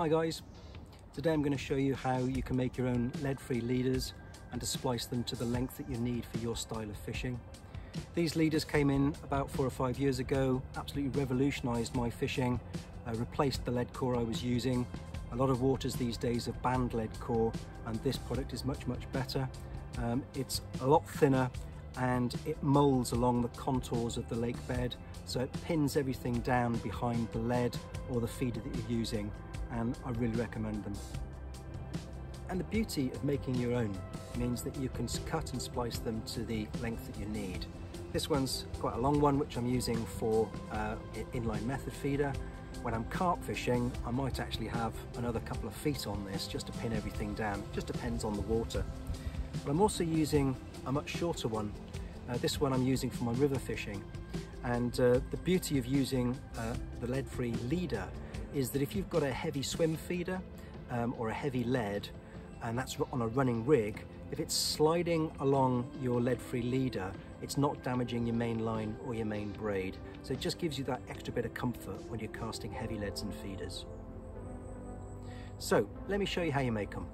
Hi guys, today I'm going to show you how you can make your own lead-free leaders and to splice them to the length that you need for your style of fishing. These leaders came in about 4 or 5 years ago, absolutely revolutionised my fishing, replaced the lead core I was using. A lot of waters these days have banned lead core and this product is much better. It's a lot thinner and it moulds along the contours of the lake bed, so it pins everything down behind the lead or the feeder that you're using, and I really recommend them. And the beauty of making your own means that you can cut and splice them to the length that you need. This one's quite a long one, which I'm using for inline method feeder. When I'm carp fishing, I might actually have another couple of feet on this just to pin everything down. It just depends on the water. But I'm also using a much shorter one. This one I'm using for my river fishing. And the beauty of using the lead-free leader is that if you've got a heavy swim feeder or a heavy lead, and that's on a running rig, if it's sliding along your lead-free leader, it's not damaging your main line or your main braid. So it just gives you that extra bit of comfort when you're casting heavy leads and feeders. So let me show you how you make them.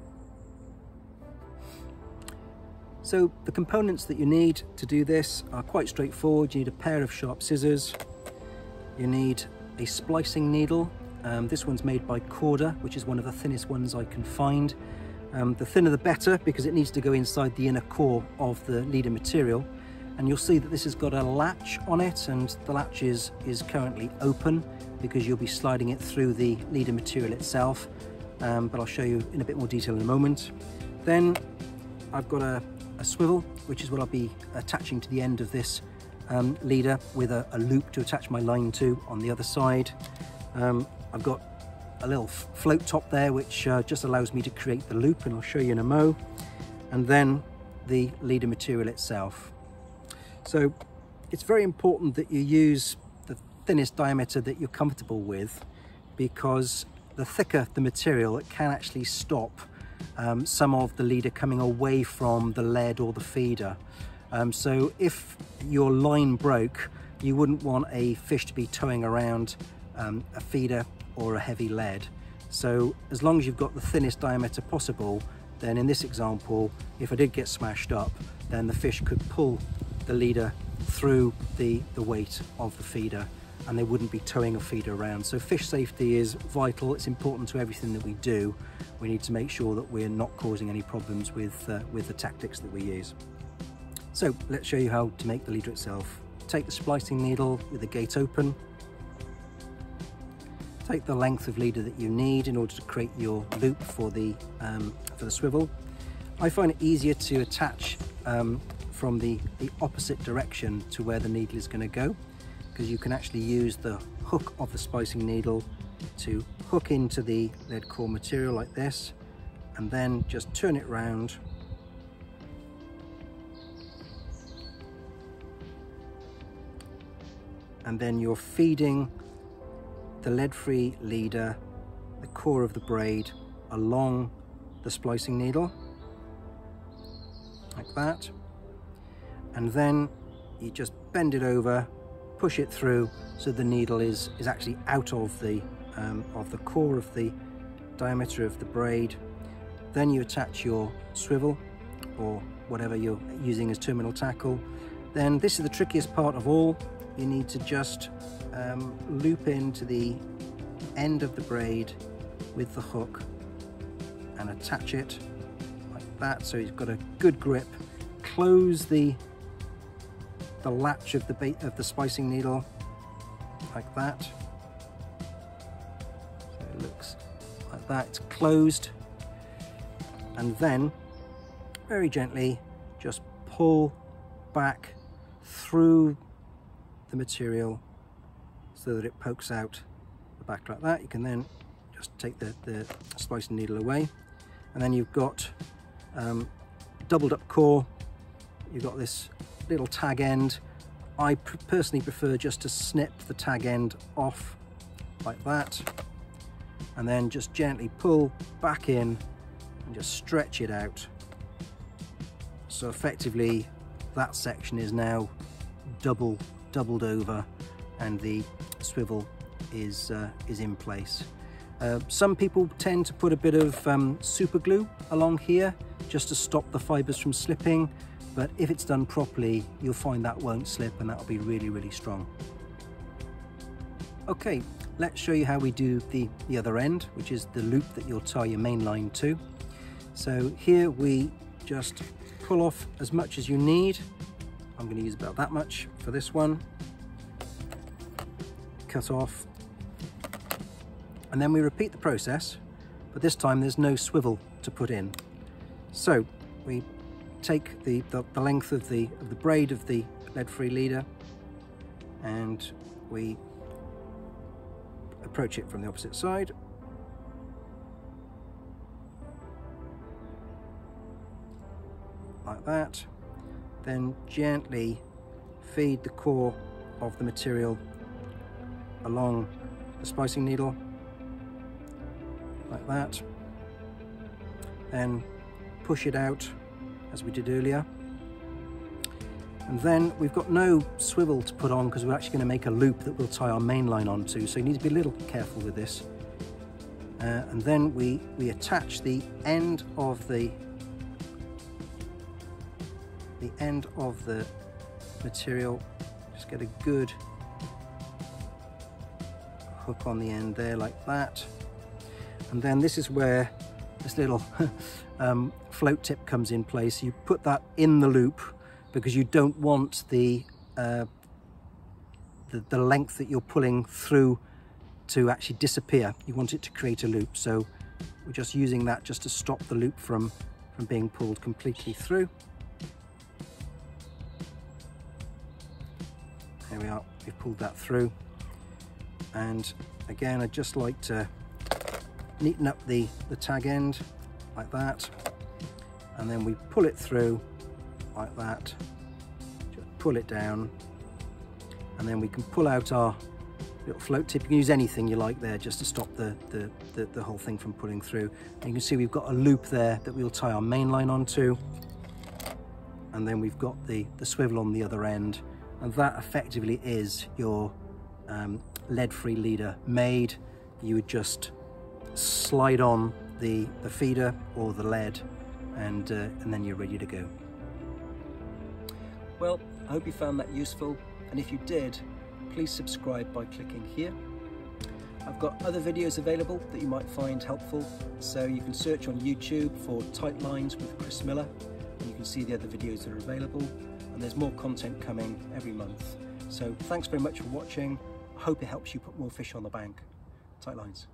So the components that you need to do this are quite straightforward. You need a pair of sharp scissors, you need a splicing needle. This one's made by Corda, which is one of the thinnest ones I can find. The thinner the better, because it needs to go inside the inner core of the leader material. And you'll see that this has got a latch on it, and the latch is currently open because you'll be sliding it through the leader material itself. But I'll show you in a bit more detail in a moment. Then I've got a swivel, which is what I'll be attaching to the end of this leader with a loop to attach my line to on the other side. I've got a little float top there, which just allows me to create the loop, and I'll show you in a mo. And then the leader material itself. So it's very important that you use the thinnest diameter that you're comfortable with, because the thicker the material, it can actually stop some of the leader coming away from the lead or the feeder. So if your line broke, you wouldn't want a fish to be towing around a feeder or a heavy lead. So as long as you've got the thinnest diameter possible, then in this example, if I did get smashed up, then the fish could pull the leader through the weight of the feeder and they wouldn't be towing a feeder around. So fish safety is vital. It's important to everything that we do. We need to make sure that we're not causing any problems with the tactics that we use. So let's show you how to make the leader itself. Take the splicing needle with the gate open. Take the length of leader that you need in order to create your loop for the swivel. I find it easier to attach from the opposite direction to where the needle is going to go, because you can actually use the hook of the splicing needle to hook into the lead core material like this, and then just turn it round and then you're feeding the lead-free leader, the core of the braid, along the splicing needle like that, and then you just bend it over, push it through so the needle is actually out of the core of the diameter of the braid. Then you attach your swivel or whatever you're using as terminal tackle. Then this is the trickiest part of all. You need to just loop into the end of the braid with the hook and attach it like that, so you've got a good grip. Close the latch of the splicing needle like that, so it looks like that. It's closed, and then very gently just pull back through the material so that it pokes out the back like that. You can then just take the splicing needle away, and then you've got doubled up core. You've got this little tag end. I personally prefer just to snip the tag end off like that, and then just gently pull back in and just stretch it out. So effectively that section is now doubled over and the swivel is in place. Some people tend to put a bit of super glue along here just to stop the fibers from slipping, but if it's done properly, you'll find that won't slip and that'll be really, really strong. Okay, let's show you how we do the other end, which is the loop that you'll tie your main line to. So here we just pull off as much as you need. I'm going to use about that much for this one. Cut off. And then we repeat the process, but this time there's no swivel to put in. So we take the length of the braid of the lead-free leader and we approach it from the opposite side. Like that. Then gently feed the core of the material along the splicing needle, like that. Then push it out as we did earlier. And then we've got no swivel to put on because we're actually going to make a loop that we'll tie our main line onto, so you need to be a little careful with this. And then we attach the end of the material. Just get a good hook on the end there, like that. And then this is where this little float tip comes in place. You put that in the loop because you don't want the length that you're pulling through to actually disappear. You want it to create a loop. So we're just using that just to stop the loop from being pulled completely through. There we are, we've pulled that through. And again, I'd just like to neaten up the tag end like that, and then we pull it through like that, just pull it down, and then we can pull out our little float tip. You can use anything you like there just to stop the whole thing from pulling through. And you can see we've got a loop there that we'll tie our main line onto, and then we've got the swivel on the other end, and that effectively is your lead-free leader made. You would just slide on the feeder or the lead, and then you're ready to go. Well, I hope you found that useful, and if you did, please subscribe by clicking here. I've got other videos available that you might find helpful, so you can search on YouTube for Tight Lines with Chris Miller, and you can see the other videos that are available, and there's more content coming every month. So thanks very much for watching. I hope it helps you put more fish on the bank. Tight lines.